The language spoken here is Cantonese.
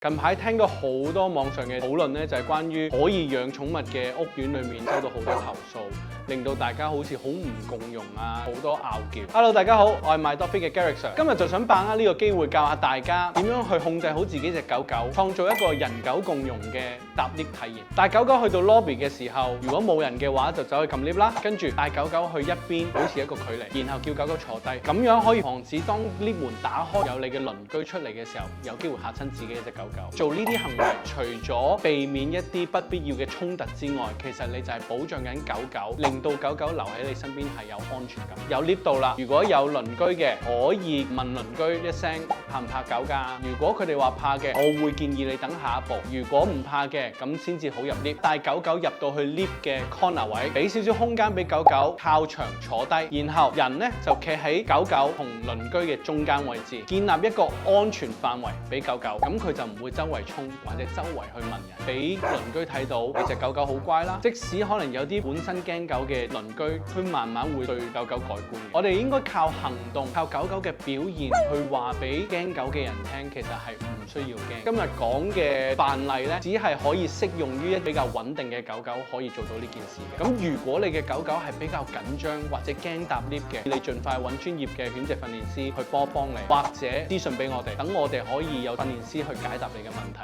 近排聽到好多網上嘅討論咧，就係關於可以養寵物嘅屋苑裏面收到好多投訴，令到大家好似好唔共融啊，好多拗撬。Hello， 大家好，我係 MyDogFit 嘅 Garrick Sir， 今日就想把握呢個機會教下大家點樣去控制好自己隻狗狗，創造一個人狗共融嘅搭 lift 體驗。帶狗狗去到 lobby 嘅時候，如果冇人嘅話，就走去撳 lift 啦，跟住帶狗狗去一邊保持一個距離，然後叫狗狗坐低，咁樣可以防止當 lift 門打開有你嘅鄰居出嚟嘅時候，有機會嚇親自己嘅隻狗狗。做呢啲行為，除咗避免一啲不必要嘅衝突之外，其實你就係保障緊狗狗，令到狗狗留喺你身邊係有安全感。有 lift 到啦，如果有鄰居嘅，可以問鄰居一聲怕唔怕狗㗎？如果佢哋話怕嘅，我會建議你等下一步。如果唔怕嘅，咁先至好入 lift。帶狗狗入到去 lift 嘅 corner 位，俾少少空間俾狗狗靠牆坐低，然後人呢就企喺狗狗同鄰居嘅中間位置，建立一個安全範圍俾狗狗，咁佢就唔會周圍衝或者周圍去問人，俾鄰居睇到你隻狗狗好乖啦。即使可能有啲本身驚狗嘅鄰居，佢慢慢會對狗狗改觀。我哋應該靠行動，靠狗狗嘅表現去話俾驚狗嘅人聽，其實係唔需要驚。今日講嘅範例呢，只係可以適用於一比較穩定嘅狗狗可以做到呢件事嘅。咁如果你嘅狗狗係比較緊張或者驚搭 lift 嘅，你盡快揾專業嘅犬隻訓練師去幫你，或者資訊俾我哋，等我哋可以有訓練師去解答你嘅問題。